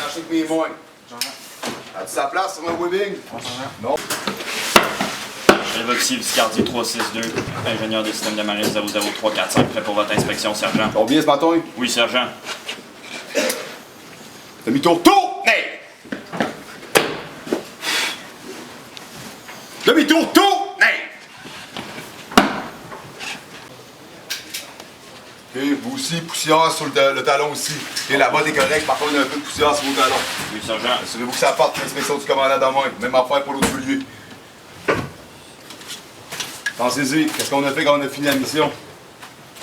arraché avec mes mains. As-tu sa place sur un webbing? Non. Chef Viscardi 362, ingénieur des systèmes de marine 00345, prêt pour votre inspection, sergent. Combien ce matin? Oui, sergent. Demi-tour, tour! Hey! Demi-tour, tour! Hey! OK, vous aussi, poussière sur le talon aussi. Et la botte est correcte, par contre, il y a un peu de poussière sur vos talons. Oui, sergent. Assurez-vous que ça parte l'inspection du commandant demain. Même affaire pour l'autre soulier. Pensez-y, qu'est-ce qu'on a fait quand on a fini la mission?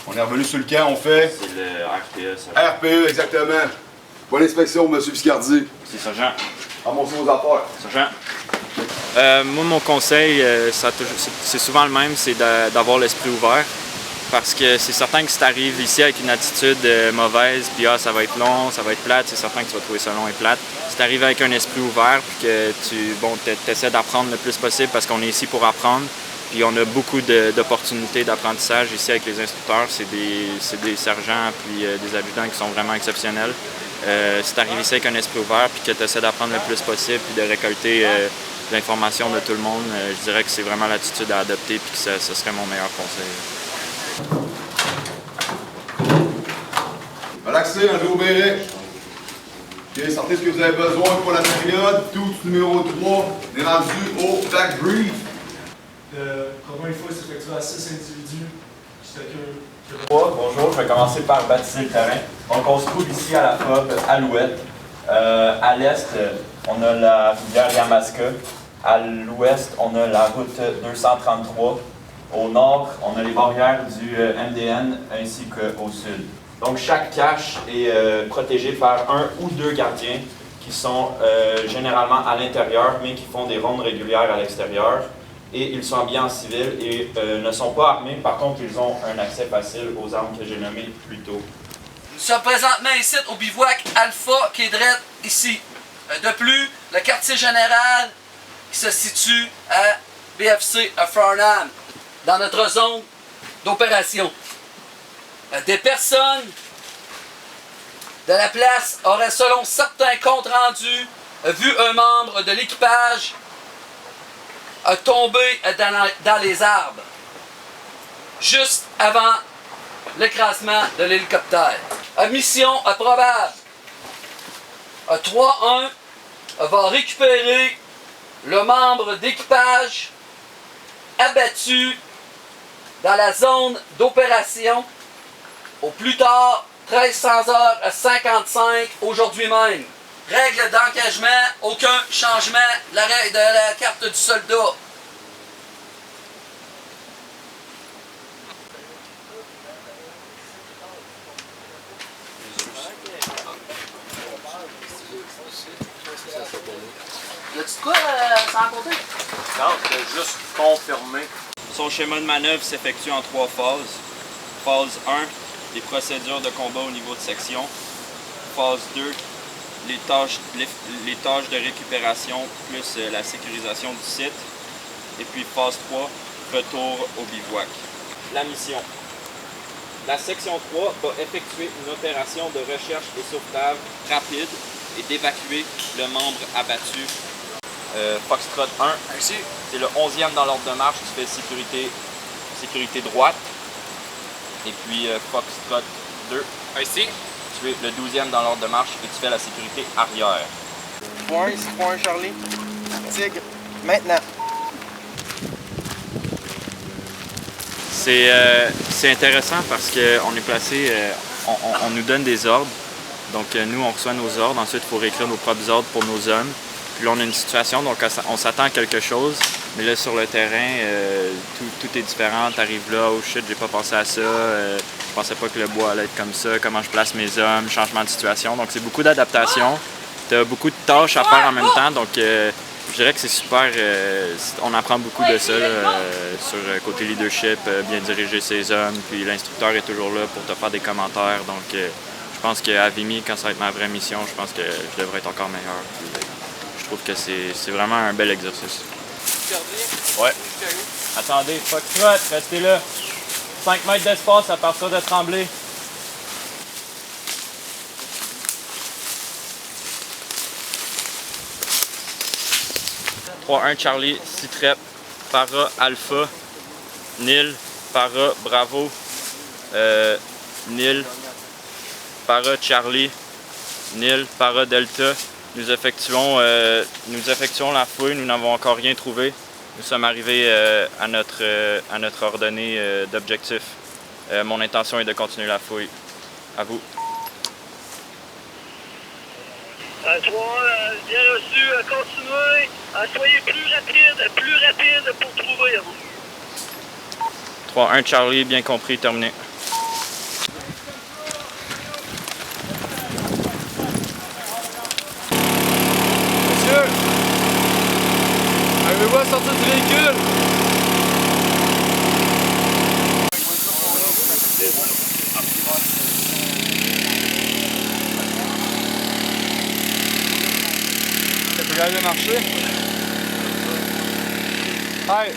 On est revenu sur le camp, on fait... C'est le RPE, sergent. RPE, exactement. Bonne inspection, M. Viscardi. C'est sergent. Ramassez vos affaires. Sergent. Moi, mon conseil, c'est souvent le même, c'est d'avoir l'esprit ouvert. Parce que c'est certain que si tu arrives ici avec une attitude mauvaise, puis ça va être long, ça va être plate, c'est certain que tu vas trouver ça long et plate. Si tu arrives avec un esprit ouvert, puis que tu essaies d'apprendre le plus possible parce qu'on est ici pour apprendre, puis on a beaucoup d'opportunités d'apprentissage ici avec les instructeurs, c'est des sergents puis des adjudants qui sont vraiment exceptionnels. Si tu arrives ici avec un esprit ouvert, puis que tu essaies d'apprendre le plus possible, puis de récolter l'information de tout le monde, je dirais que c'est vraiment l'attitude à adopter, puis que ce serait mon meilleur conseil. Relaxez, enlevez vos bérets. OK, sortez ce que vous avez besoin pour la période. Tout numéro 3, on est rendu au back brief. Comment il faut s'effectuer à 6 individus? Bonjour, je vais commencer par baptiser le terrain. Donc on se trouve ici à la FOB Alouette. À l'est, on a la rivière Yamaska. À l'ouest, on a la route 233. Au nord, on a les barrières du MDN ainsi qu'au sud. Donc chaque cache est protégée par un ou deux gardiens qui sont généralement à l'intérieur mais qui font des rondes régulières à l'extérieur. Et ils sont habillés en civil et ne sont pas armés. Par contre, ils ont un accès facile aux armes que j'ai nommées plus tôt. Nous sommes présentement ici au bivouac Alpha qui est direct ici. De plus, le quartier général qui se situe à BFC à Farnham, dans notre zone d'opération. Des personnes de la place auraient, selon certains comptes rendus, vu un membre de l'équipage tomber dans les arbres, juste avant l'écrasement de l'hélicoptère. Mission probable. 3-1 va récupérer le membre d'équipage abattu dans la zone d'opération au plus tard 13h55 aujourd'hui même. Règle d'engagement, aucun changement de la carte du soldat. Y'a-tu quoi sans compter? Non, c'était juste confirmé. Son schéma de manœuvre s'effectue en 3 phases. Phase 1, les procédures de combat au niveau de section. Phase 2, les tâches de récupération plus la sécurisation du site. Et puis phase 3, retour au bivouac. La mission. La section 3 va effectuer une opération de recherche et sauvetage rapide et d'évacuer le membre abattu. Foxtrot 1, c'est le 11e dans l'ordre de marche, tu fais sécurité droite. Et puis Foxtrot 2, ici, tu es le 12e dans l'ordre de marche et tu fais la sécurité arrière. Point Charlie. Tigre, maintenant. C'est intéressant parce qu'on est placé, on nous donne des ordres. Donc nous, on reçoit nos ordres. Ensuite, il faut réécrire nos propres ordres pour nos hommes. Puis là, on a une situation, donc on s'attend à quelque chose. Mais là, sur le terrain, tout est différent. Tu arrives là, oh shit, j'ai pas pensé à ça. Je pensais pas que le bois allait être comme ça. Comment je place mes hommes, changement de situation. Donc c'est beaucoup d'adaptation. Tu as beaucoup de tâches à faire en même temps. Donc je dirais que c'est super. On apprend beaucoup de ça là, sur côté leadership, bien diriger ses hommes. Puis l'instructeur est toujours là pour te faire des commentaires. Donc je pense qu'à Vimy, quand ça va être ma vraie mission, je pense que je devrais être encore meilleur. Puis, je trouve que c'est vraiment un bel exercice. Ouais. Attendez, Foxtrot, restez là. 5 mètres d'espace à partir de Tremblay. 3-1 Charlie, Citrep, Para, Alpha, Nil, Para, Bravo, Nil, Para, Charlie, Nil, Para, Delta. Nous effectuons la fouille, nous n'avons encore rien trouvé. Nous sommes arrivés à notre ordonnée d'objectif. Mon intention est de continuer la fouille. À vous. 3, bien reçu, continuez, soyez plus rapide pour trouver. 3-1 Charlie, bien compris, terminé. Monsieur! Arrivez-vous à sortir du véhicule? Ça peut quand même marcher. Hey!